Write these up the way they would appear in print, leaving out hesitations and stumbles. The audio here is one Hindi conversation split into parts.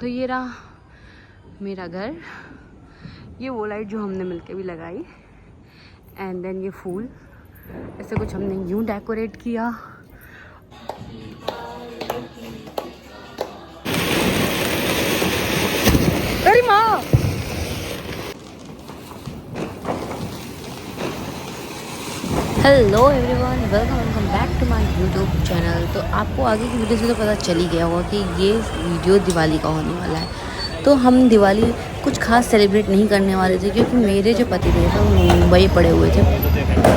तो ये रहा मेरा घर, ये वो लाइट जो हमने मिलके भी लगाई, एंड देन ये फूल, ऐसे कुछ हमने यूं डेकोरेट किया। अरे माँ, hello everyone, welcome back to my YouTube channel. तो आपको आगे की वीडियो से तो पता चल ही गया होगा कि ये वीडियो दिवाली का होने वाला है। तो हम दिवाली कुछ खास सेलिब्रेट नहीं करने वाले थे, क्योंकि मेरे जो पति थे वो मुंबई पड़े हुए थे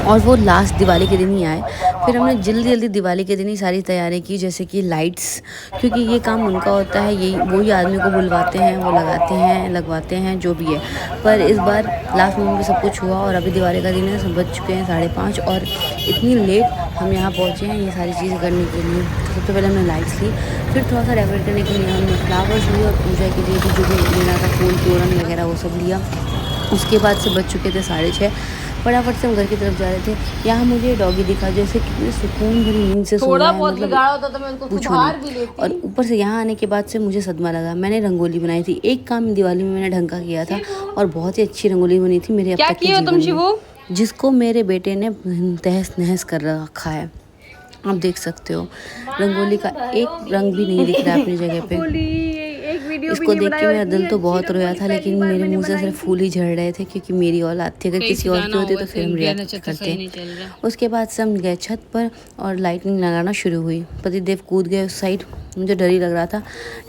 और वो लास्ट दिवाली के दिन ही आए। फिर हमने जल्दी दिवाली के दिन ही सारी तैयारी की, जैसे कि लाइट्स, क्योंकि ये काम उनका होता है, यही वही आदमी को बुलवाते हैं, वो लगाते हैं, लगवाते हैं, जो भी है। पर इस बार लास्ट मोमेंट में सब कुछ हुआ और अभी दिवाली का दिन है, सब बज चुके हैं 5:30 और इतनी लेट हम यहाँ पहुँचे हैं ये सारी चीज़ें करने के लिए। सबसे पहले हमने लाइट्स ली, फिर थोड़ा सा डेकोरेट करने के लिए हमने फ्लावर्स लिए और पूजा के लिए भी जो भी लेना था, फूल तोरण वगैरह वो सब लिया। उसके बाद से बज चुके थे 6:30, फटाफट से हम घर की तरफ जा रहे थे। यहाँ मुझे डॉगी दिखा, जैसे कितनी सुकून भरी नींद से सोया है, मतलब पूछो नहीं। और ऊपर से यहाँ आने के बाद से मुझे सदमा लगा। मैंने रंगोली बनाई थी, एक काम दिवाली में मैंने ढंग का किया था और बहुत ही अच्छी रंगोली बनी थी मेरे अब तक के जीवन में, जिसको मेरे बेटे ने तहस नहस कर रखा है। आप देख सकते हो रंगोली का एक रंग भी नहीं दिख रहा है अपनी जगह पे। इसको देख के मेरा दिल तो बहुत रोया था, लेकिन मेरे मुंह से सिर्फ फूल ही झड़ रहे थे, क्योंकि मेरी औलाद थी। अगर किसी और की होती तो फिर हम रिएक्ट करते। उसके बाद से हम गए छत पर और लाइटिंग लगाना शुरू हुई। पतिदेव कूद गए उस साइड, मुझे डर ही लग रहा था।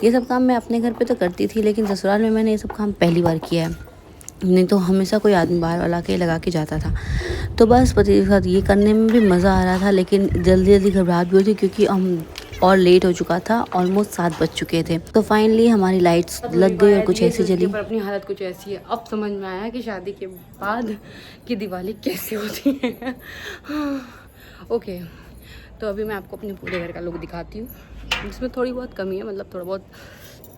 ये सब काम मैं अपने घर पे तो करती थी, लेकिन ससुराल में मैंने ये सब काम पहली बार किया है। नहीं तो हमेशा कोई आदमी बाहर वाला के लगा के जाता था। तो बस पति के साथ ये करने में भी मज़ा आ रहा था, लेकिन जल्दी घबराहट भी होती, क्योंकि हम और लेट हो चुका था, ऑलमोस्ट 7 बज चुके थे। तो फाइनली हमारी लाइट्स लग गई और कुछ ऐसी जली। पर अपनी हालत कुछ ऐसी है। अब समझ में आया कि शादी के बाद की दिवाली कैसी होती है। ओके, तो अभी मैं आपको अपने पूरे घर का लुक दिखाती हूँ, जिसमें थोड़ी बहुत कमी है, मतलब थोड़ा बहुत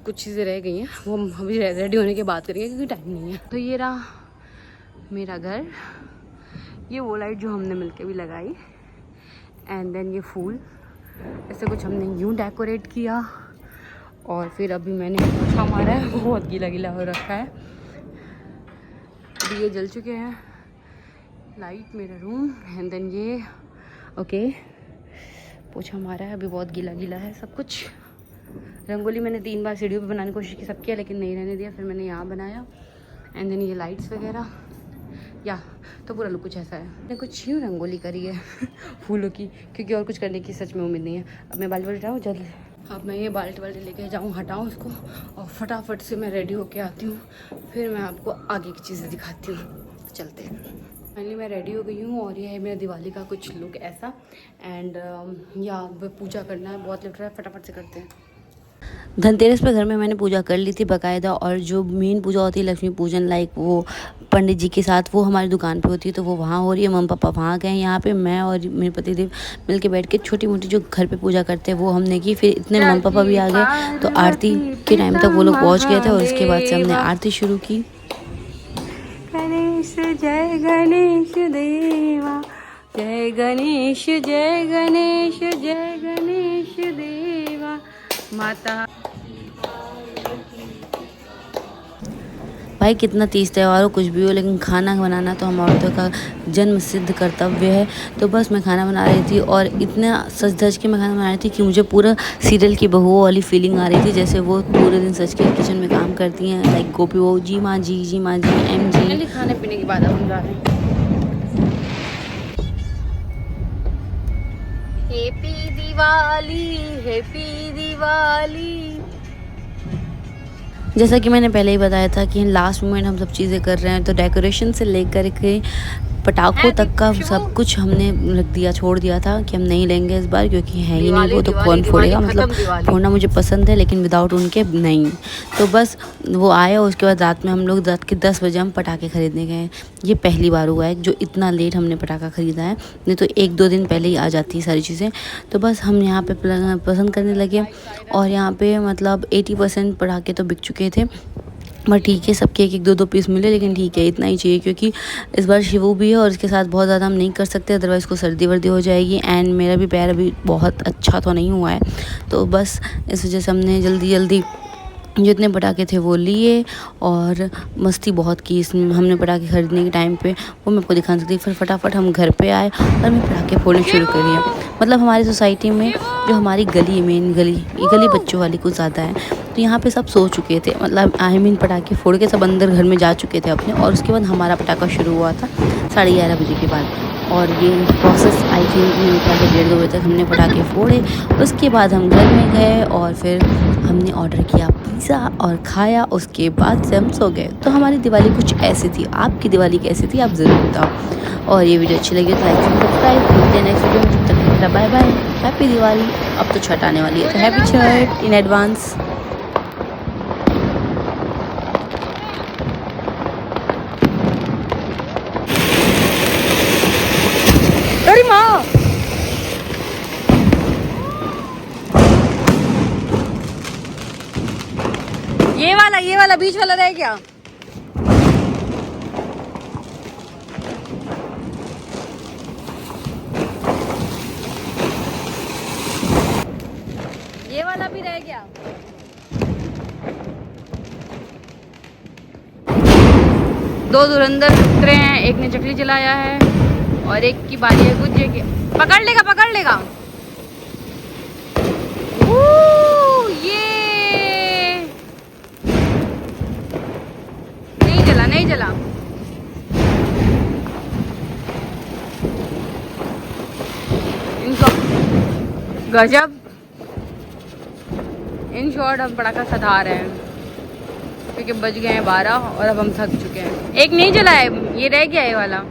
कुछ चीज़ें रह गई हैं, वो हम अभी रेडी होने के बाद करेंगे, क्योंकि टाइम नहीं है। तो ये रहा मेरा घर, ये वो लाइट जो हमने मिलके भी लगाई, एंड देन ये फूल, ऐसे कुछ हमने यूं डेकोरेट किया। और फिर अभी मैंने पोछा मारा है, बहुत गीला हो रखा है। अभी ये जल चुके हैं लाइट, मेरा रूम, एंड देन ये ओके पोछा मारा है, अभी बहुत गीला है सब कुछ। रंगोली मैंने 3 बार सीढ़ियों पे बनाने की कोशिश की, सब किया, लेकिन नहीं रहने दिया। फिर मैंने यहाँ बनाया, एंड देन ये लाइट्स वगैरह, या तो पूरा लुक कुछ ऐसा है। मैंने कुछ यूँ रंगोली करी है फूलों की, क्योंकि और कुछ करने की सच में उम्मीद नहीं है। अब मैं बाल्टी हटाऊँ जल्दी, अब मैं ये बाल्टी लेके जाऊँ, हटाऊँ इसको और फटाफट से मैं रेडी होके आती हूँ, फिर मैं आपको आगे की चीज़ें दिखाती हूँ। चलते हैं। फाइनली मैं रेडी हो गई हूँ और ये है मेरा दिवाली का कुछ लुक ऐसा। एंड या पूजा करना है, बहुत लेट रहा है, फटाफट से करते हैं। धनतेरस पे घर में मैंने पूजा कर ली थी बाकायदा, और जो मेन पूजा होती है लक्ष्मी पूजन, लाइक वो पंडित जी के साथ, वो हमारी दुकान पे होती है, तो वो वहाँ हो रही है। मम्मी पापा वहाँ गए, यहाँ पे मैं और मेरे पतिदेव मिल के बैठ के छोटी मोटी जो घर पे पूजा करते हैं वो हमने की। फिर इतने मम्मी पापा भी आ गए, तो आरती के टाइम तक वो लोग पहुँच गए थे, और उसके बाद से हमने आरती शुरू की। गणेश जय गणेश देवा, जय गणेश जय गणेश जय गणेश देवा माता। भाई कितना तीज त्यौहार हो, कुछ भी हो, लेकिन खाना बनाना तो हम औरतों का जन्म सिद्ध कर्तव्य है। तो बस मैं खाना बना रही थी, और इतना सज धज के मैं खाना बना रही थी कि मुझे पूरा सीरियल की बहुओं वाली फीलिंग आ रही थी, जैसे वो पूरे दिन सज के किचन में काम करती हैं, लाइक गोपी बहू, जी माँ जी एम जी। खाने पीने के बाद हम जा रहे हैं। Happy Diwali, happy Diwali. जैसा कि मैंने पहले ही बताया था कि लास्ट मोमेंट हम सब चीज़ें कर रहे हैं, तो डेकोरेशन से लेकर के पटाखों तक का सब कुछ हमने रख दिया, छोड़ दिया था कि हम नहीं लेंगे इस बार, क्योंकि है ही नहीं वो, तो कौन फोड़ेगा। मतलब फोड़ना मुझे पसंद है, लेकिन विदाउट उनके नहीं। तो बस वो आए, और उसके बाद रात में हम लोग रात के 10 बजे हम पटाखे खरीदने गए। ये पहली बार हुआ है जो इतना लेट हमने पटाखा ख़रीदा है, नहीं तो 1-2 दिन पहले ही आ जाती है सारी चीज़ें। तो बस हम यहाँ पे पसंद करने लगे, और यहाँ पे मतलब 80% पटाखे तो बिक चुके थे। बट ठीक है, सबके 1-1 2-2 पीस मिले, लेकिन ठीक है, इतना ही चाहिए, क्योंकि इस बार शिवू भी है और इसके साथ बहुत ज़्यादा हम नहीं कर सकते, अदरवाइज़ को सर्दी वर्दी हो जाएगी। एंड मेरा भी पैर अभी बहुत अच्छा तो नहीं हुआ है, तो बस इस वजह से हमने जल्दी जितने पटाखे थे वो लिए और मस्ती बहुत की इसमें हमने पटाखे खरीदने के टाइम पे, वो मैं आपको दिखा नहीं सकती। फिर फटाफट हम घर पे आए और हमने पटाखे फोड़ने शुरू कर दिए। मतलब हमारी सोसाइटी में जो हमारी गली, मेन गली, ये गली बच्चों वाली कुछ ज़्यादा है, तो यहाँ पे सब सो चुके थे। मतलब आई मीन पटाखे फोड़ के सब अंदर घर में जा चुके थे अपने, और उसके बाद हमारा पटाखा शुरू हुआ था 11:30 बजे के बाद। और ये प्रोसेस आई थिंक 1:30 बजे तक हमने पटाखे फोड़े। उसके बाद हम घर में गए और फिर हमने ऑर्डर किया पिज़्ज़ा और खाया। उसके बाद से हम सो गए। तो हमारी दिवाली कुछ ऐसी थी। आपकी दिवाली कैसी थी आप ज़रूर बताओ। और ये वीडियो अच्छी लगी तो लाइक सब्सक्राइब करते हैं नेक्स्ट वीडियो में। जब तक बाय बाय, हैप्पी दिवाली। अब तो छठ आने वाली है तो हैप्पी छठ इन एडवांस। अरे माँ, ये वाला बीच वाला रह गया। ये वाला भी रह गया। दो धुरंधर उतरे हैं, एक ने चकली चलाया है और एक की बारी है गुज्जे की। पकड़ लेगा, पकड़ लेगा। ये नहीं जला, नहीं जला। इनको गजब। इन शॉर्ट हम पटाखा सधा रहे हैं क्योंकि बज गए हैं 12 और अब हम थक चुके हैं। एक नहीं जला है, ये रह गया है वाला।